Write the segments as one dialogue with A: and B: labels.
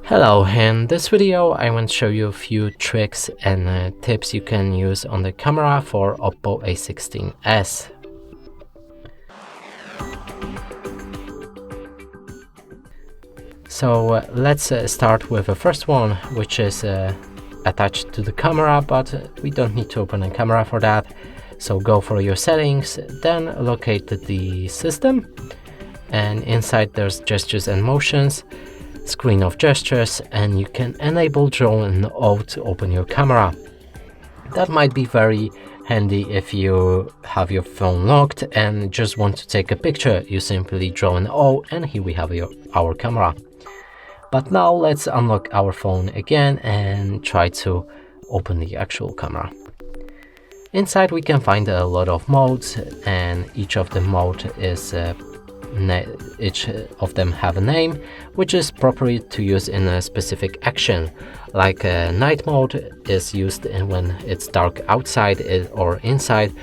A: Hello, in this video I want to show you a few tricks and tips you can use on the camera for Oppo A16s. So let's start with the first one, which is attached to the camera, but we don't need to open a camera for that. So go for your settings, then locate the system, and inside there's gestures and motions, screen of gestures, and you can enable draw and O to open your camera. That might be very handy if you have your phone locked and just want to take a picture. You simply draw an O and here we have our camera. But now let's unlock our phone again and try to open the actual camera. Inside we can find a lot of modes, and each of the mode is each of them have a name, which is appropriate to use in a specific action. Like night mode is used when it's dark outside or inside,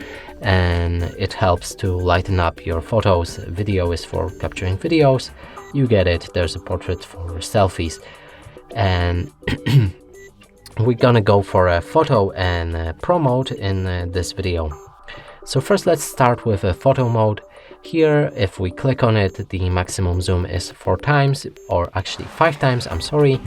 A: and it helps to lighten up your photos. Video is for capturing videos. You get it. There's a portrait for selfies, and we're gonna go for a photo and pro mode in this video. So first let's start with a photo mode. Here, if we click on it, the maximum zoom is 4 times, or actually 5 times, I'm sorry.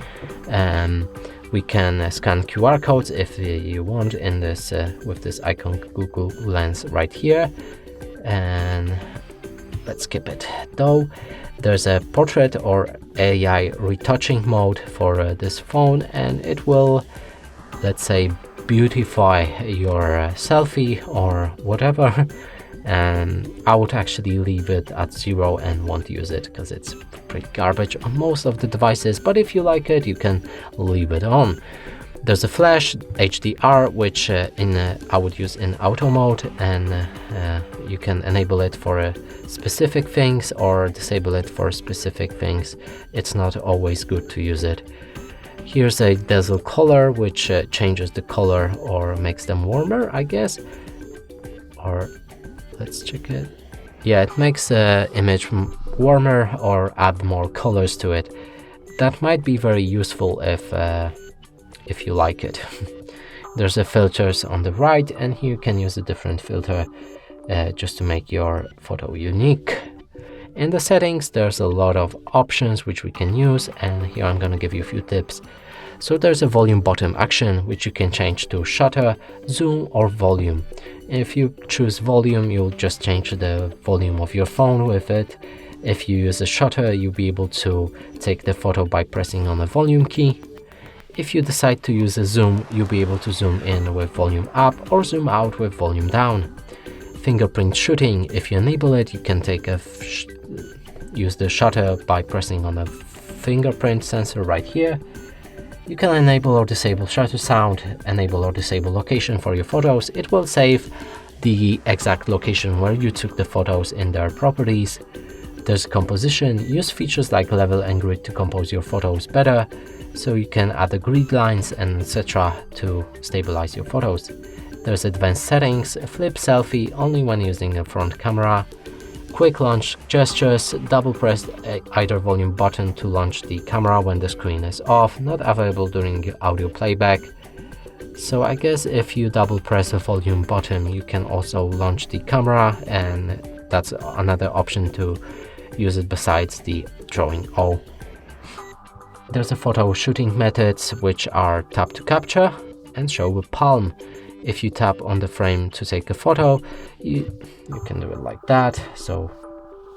A: We can scan QR codes if you want in this with this icon Google Lens right here. And let's skip it though. There's a portrait or AI retouching mode for this phone, and it will, let's say, beautify your selfie or whatever. And I would actually leave it at 0 and won't use it because it's pretty garbage on most of the devices, but if you like it, you can leave it on. There's a flash HDR, which I would use in auto mode, and you can enable it for specific things or disable it for specific things. It's not always good to use it. Here's a bezel color, which changes the color or makes them warmer, I guess. Or let's check it. Yeah, it makes the image warmer or add more colors to it. That might be very useful if you like it. There's a filters on the right, and here you can use a different filter just to make your photo unique. In the settings, there's a lot of options which we can use, and here I'm gonna give you a few tips. So there's a volume bottom action, which you can change to shutter, zoom, or volume. If you choose volume, you'll just change the volume of your phone with it. If you use a shutter, you'll be able to take the photo by pressing on the volume key. If you decide to use a zoom, you'll be able to zoom in with volume up or zoom out with volume down. Fingerprint shooting, if you enable it, you can use the shutter by pressing on the fingerprint sensor right here. You can enable or disable shutter sound, enable or disable location for your photos. It will save the exact location where you took the photos in their properties. There's composition. Use features like level and grid to compose your photos better, so you can add the grid lines and etc. to stabilize your photos. There's advanced settings, flip selfie only when using a front camera, quick launch gestures, double press either volume button to launch the camera when the screen is off, not available during audio playback. So I guess if you double press the volume button, you can also launch the camera, and that's another option to use it besides the drawing O. There's a photo shooting methods, which are tap to capture and show with palm. If you tap on the frame to take a photo, you can do it like that, so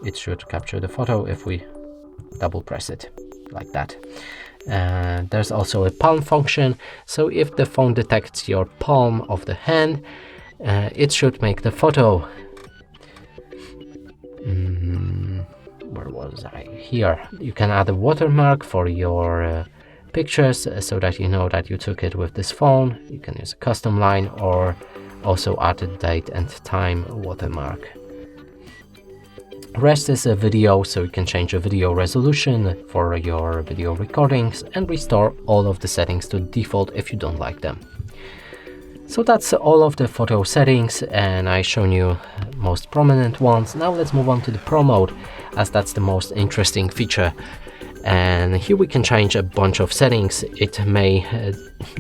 A: it should capture the photo if we double press it like that. There's also a palm function, so if the phone detects your palm of the hand, it should make the photo. Where was I? Here. You can add a watermark for your pictures so that you know that you took it with this phone. You can use a custom line or also add a date and time watermark. Rest is a video, so you can change the video resolution for your video recordings and restore all of the settings to default if you don't like them. So that's all of the photo settings, and I've shown you most prominent ones. Now let's move on to the Pro mode, as that's the most interesting feature. And here we can change a bunch of settings. It may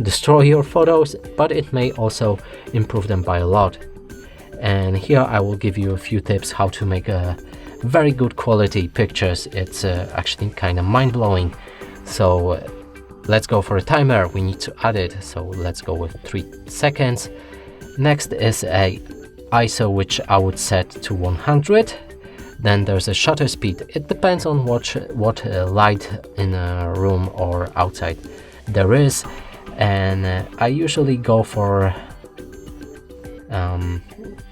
A: destroy your photos, but it may also improve them by a lot. And here I will give you a few tips how to make a very good quality pictures. It's actually kind of mind-blowing. So let's go for a timer. We need to add it, so let's go with 3 seconds. Next is a ISO, which I would set to 100. Then there's a shutter speed. It depends on what light in a room or outside there is, and I usually go for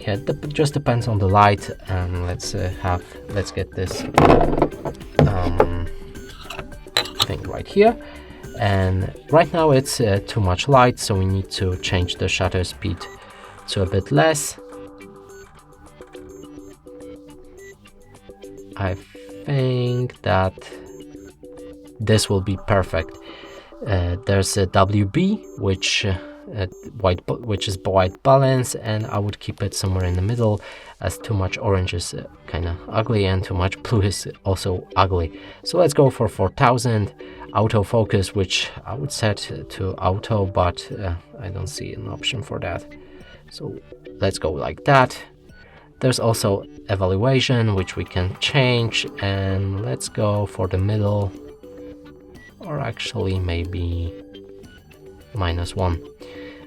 A: it just depends on the light. Let's get this thing right here, and right now it's too much light, so we need to change the shutter speed to a bit less. I think that this will be perfect. There's a WB, which is white balance, and I would keep it somewhere in the middle, as too much orange is kind of ugly and too much blue is also ugly. So let's go for 4000. Autofocus, which I would set to auto, but I don't see an option for that. So let's go like that. There's also evaluation, which we can change, and let's go for the middle, or actually maybe -1.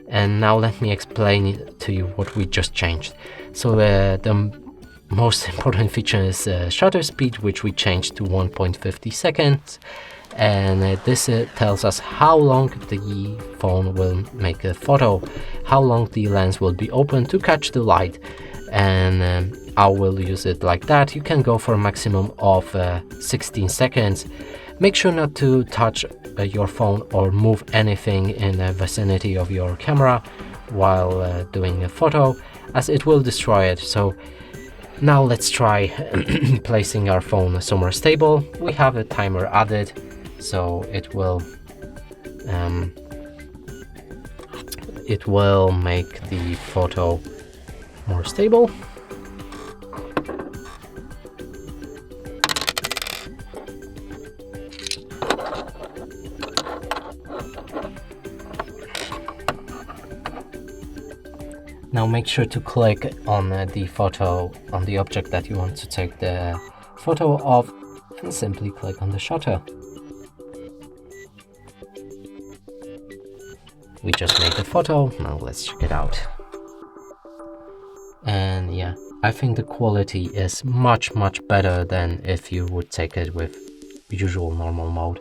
A: And now let me explain to you what we just changed. So the most important feature is shutter speed, which we changed to 1.50 seconds, and this tells us how long the phone will make a photo, how long the lens will be open to catch the light, and I will use it like that. You can go for a maximum of 16 seconds. Make sure not to touch your phone or move anything in the vicinity of your camera while doing a photo, as it will destroy it. So now let's try placing our phone somewhere stable. We have a timer added, so it will make the photo more stable. Now make sure to click on the photo, on the object that you want to take the photo of, and simply click on the shutter. We just made the photo. Now let's check it out. And yeah, I think the quality is much better than if you would take it with usual normal mode.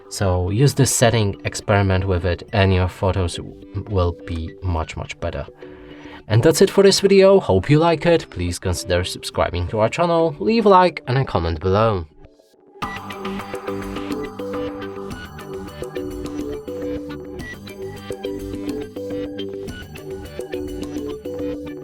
A: So use this setting, experiment with it, and your photos will be much better. And that's it for this video. Hope you like it. Please consider subscribing to our channel, leave a like and a comment below.